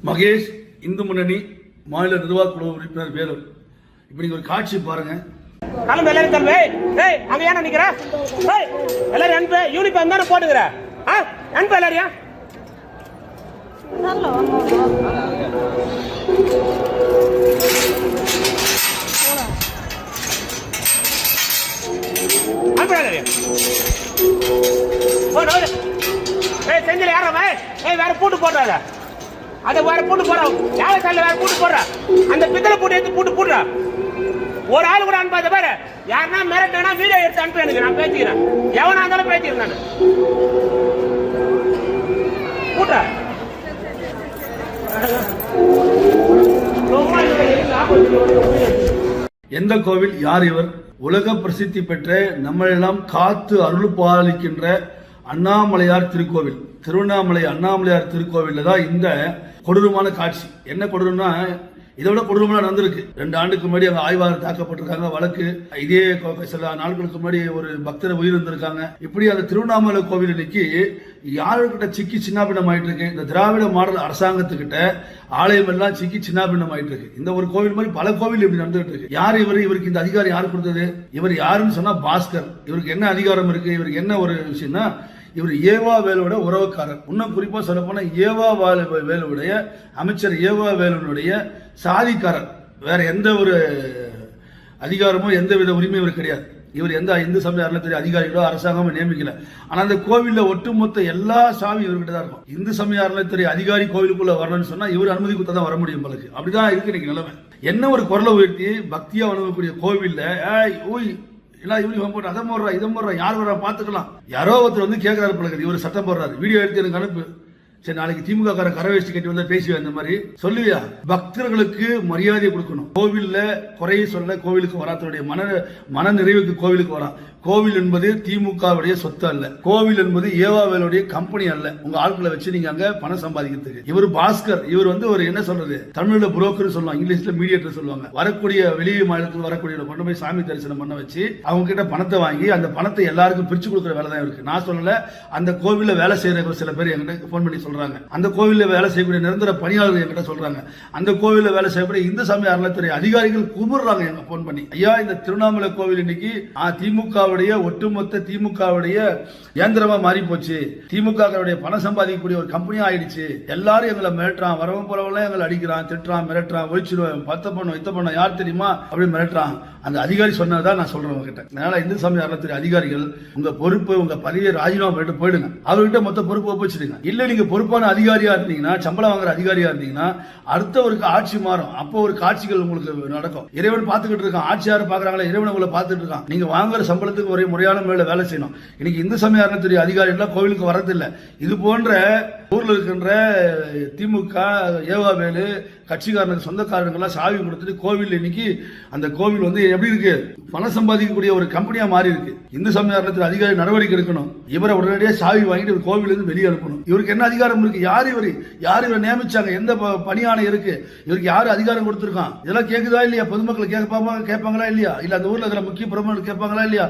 மகேஷ், இந்து முன்னணி மாநில நிர்வாக குழு உறுப்பினர் வேலூர். இப்ப நீங்க ஒரு காட்சி பாருங்க. கிளம்பு எல்லாரும் கிளம்பு. ஏய் அங்க ஏன் நிக்கிற? ஏய் எல்லாரும் அனுப்பு. யூனிஃபார்ம் தானே போட்டுக்கிற? அனுப்பு எல்லாரையும். அனுப்பு எல்லாரையும். ஏய் செந்தில் யாரா வை? ஏய் வேற பூட்டு போடுறாங்க. அதை வேற பூட்டு போடுறோம். யார கல்ல வேற பூட்டு போடுற? அந்த பித்தளை பூட்டு எடுத்து பூட்டு போடுற. ஒரு ஆள் கூட அனுப்பாத பாரு. யாருன்னா மிரட்டனா வீடியோ எடுத்து அனுப்பி எனக்கு நான் பேசிக்கிறேன். எவனா இருந்தாலும் பேசிக்கிறேன் நான். கூட்ட எந்த கோவில்? யார் இவர்? உலக பிரசித்தி பெற்ற நம்மளெல்லாம் காத்து அருள் பாலிக்கின்ற அண்ணாமலையார் திருக்கோவில், திருவண்ணாமலை அண்ணாமலையார் திருக்கோவில் தான் இந்த கொடூரமான காட்சி. என்ன கொடூரம்னா, இதை விட கொடூரமாக நடந்திருக்கு. 2 ஆண்டுக்கு முன்னாடி அங்கே ஆய்வாளர் தாக்கப்பட்டிருக்காங்க. வழக்கு இதே சில நாட்களுக்கு முன்னாடி ஒரு பக்தரை உயிரிழந்திருக்காங்க. இப்படி அந்த திருவண்ணாமலை கோவில் இன்னைக்கு யாருக்கிட்ட சிக்கி சின்னாபின்னம் ஆயிட்டு இருக்கு. இந்த திராவிட மாடல் அரசாங்கத்துக்கிட்ட ஆலயம் எல்லாம் சிக்கி சின்னாபின்னம் ஆயிட்டு இருக்கு. இந்த ஒரு கோவில் மாதிரி பல கோவில் இப்படி நடந்துட்டு இருக்கு. யார் இவர்? இவருக்கு இந்த அதிகாரம் யார் கொடுத்தது? இவர் யாருன்னு சொன்னா பாஸ்கர். இவருக்கு என்ன அதிகாரம் இருக்கு? இவருக்கு என்ன ஒரு விஷயம்னா, இவர் ஏவா வேலுவோட உறவுக்காரர். இன்னும் குறிப்பா சொல்ல போனா ஏவா வேலுவுடைய அமைச்சர் ஏவா வேலுடைய சாதிக்காரர். வேற எந்த ஒரு அதிகாரமோ எந்த வித உரிமையும் இவர் கிடையாது. இவர் எந்த இந்து சமய அறநிலையத்துறை அதிகாரிகளோ அரசாங்கமும் நியமிக்கல. ஆனா அந்த கோவில்ல ஒட்டுமொத்த எல்லா சாமி இவர்கிட்ட தான் இருக்கும். இந்து சமய அறநிலையத்துறை அதிகாரி கோவிலுக்குள்ள வரணும்னு சொன்னா இவர் அனுமதி கொடுத்தா தான் வர முடியும். பலக்கு அப்படிதான் இருக்கு இன்னைக்கு நிலைமை. என்ன ஒரு குரலை உயர்த்தி பக்தியா வணங்கக்கூடிய கோவில்ல எல்லாம் யூனிஃபார்ம் போட்டு அதை போடுறா இதை போடுறா யார் வர பாத்துக்கலாம். யாரோ ஒருத்தர் வந்து கேட்கிறாரு பழகுது. இவர் சட்டம் போடுறாரு. வீடியோ எடுத்து எனக்கு அனுப்பு. சரி, நாளைக்கு திமுக கார கரவேஷ்டி கட்டி வந்தா பேசுவேன். இந்த மாதிரி சொல்லுவியா? பக்தர்களுக்கு மரியாதை கொடுக்கணும். கோவில்ல குறைய சொல்ல கோவிலுக்கு வராதனுடைய மன நிறைவுக்கு கோவிலுக்கு வரா. கோவில் என்பது திமுகவுடைய சொத்து அல்ல. கோவில் என்பது ஏவாவேலுடைய கம்பெனி அல்ல. உங்க ஆட்களை வச்சு நீங்க அங்க பணம் சம்பாதிக்கிறதுக்கு. இவர் பாஸ்கர். இவர் வந்து ஒரு என்ன சொல்றது, தமிழ்ல புரோக்கர் சொல்லுவாங்க, இங்கிலீஷ்ல மீடியேட்டர் சொல்லுவாங்க. வரக்கூடிய வெளியே மாநிலத்தில் வரக்கூடிய கொண்டு போய் சாமி தரிசனம் பண்ண வச்சு அவங்க கிட்ட பணத்தை வாங்கி அந்த பணத்தை எல்லாருக்கும் பிரிச்சு கொடுக்குற வேலை தான் இருக்கு. நான் சொல்லல, அந்த கோவில்ல வேலை செய்யற சில பேர் என்கிட்ட போன் பண்ணி சொல்றாங்க. அந்த கோவில்ல வேலை செய்யக்கூடிய நிரந்தர பணியாளர்கள் என்கிட்ட சொல்றாங்க. அந்த கோவில்ல வேலை செய்யக்கூடிய இந்து சமய அறநிலையத்துறை அதிகாரிகள் குமுறாங்க எங்க போன் பண்ணி. ஐயா, இந்த திருவண்ணாமலை கோவில் இன்னைக்கு திமுக ஒட்டுமொத்த திமுகவுடைய இயந்திரமா மாறி போச்சு. திமுக பணம் சம்பாதிக்கக்கூடிய ஒரு கம்பெனி ஆயிடுச்சு. எல்லாரும் எங்களை மிரட்டுறான். வரவும் போறவெல்லாம் எங்களை அடிக்கிறான், திட்டுறான், மிரட்டுறான், ஒழிச்சிடுவேன், பத்த பண்ணும் இத்த பண்ண யார் தெரியுமா அப்படின்னு மிரட்டுறான். அந்த அதிகாரி சொன்னதான் நான் சொல்றேன் உங்ககிட்ட. அதனால இந்து சமய அறநிலையத்துறை அதிகாரிகள் உங்க பொறுப்பு, உங்க பதவியை ராஜினாமா பண்ணிட்டு போயிடுங்க. அவர்கிட்ட மொத்த பொறுப்பு ஒப்பிச்சிடுங்க. இல்ல நீங்க பொறுப்பான அதிகாரியா இருந்தீங்கன்னா, சம்பளம் வாங்குற அதிகாரியா இருந்தீங்கன்னா அடுத்தவருக்கு ஆட்சி மாறும். அப்போ ஒரு காட்சிகள் உங்களுக்கு நடக்கும். இறைவன் பார்த்துக்கிட்டு இருக்கான். ஆட்சியார் பாக்குறாங்களா, இறைவன் உங்களை பார்த்துட்டு இருக்கான். நீங்க வாங்குற சம்பளத்துக்கு ஒரே முறையான முறையில் வேலை செய்யணும். இன்னைக்கு இந்து சமய அறநிலையத்துறை அதிகாரிகள் கோவிலுக்கு வரதில்லை. இது போன்ற ஊர்ல இருக்கின்ற திமுக ஏவாவேலு கட்சிக்காரனுக்கு சொந்தக்காரங்கெல்லாம் சாவி கொடுத்துட்டு கோவில் இன்னைக்கு அந்த கோவில் வந்து எப்படி இருக்கு, பணம் சம்பாதிக்கக்கூடிய ஒரு கம்பெனியா மாறி இருக்கு. இந்து சமய அறநிலையத்துறை அதிகாரி நடவடிக்கை எடுக்கணும். இவரை உடனடியாக சாவி வாங்கிட்டு கோவில் இருந்து வெளியே அனுப்பணும். இவருக்கு என்ன அதிகாரம் இருக்கு? யார் இவரை நியமிச்சாங்க? எந்த பணியாணை இருக்கு? இவருக்கு யாரு அதிகாரம் கொடுத்திருக்கான்? இதெல்லாம் கேக்குதா இல்லையா? பொதுமக்கள் கேட்பாங்களா இல்லையா? இல்ல அந்த ஊர்ல முக்கிய பிரமுகர்கள் கேட்பாங்களா இல்லையா?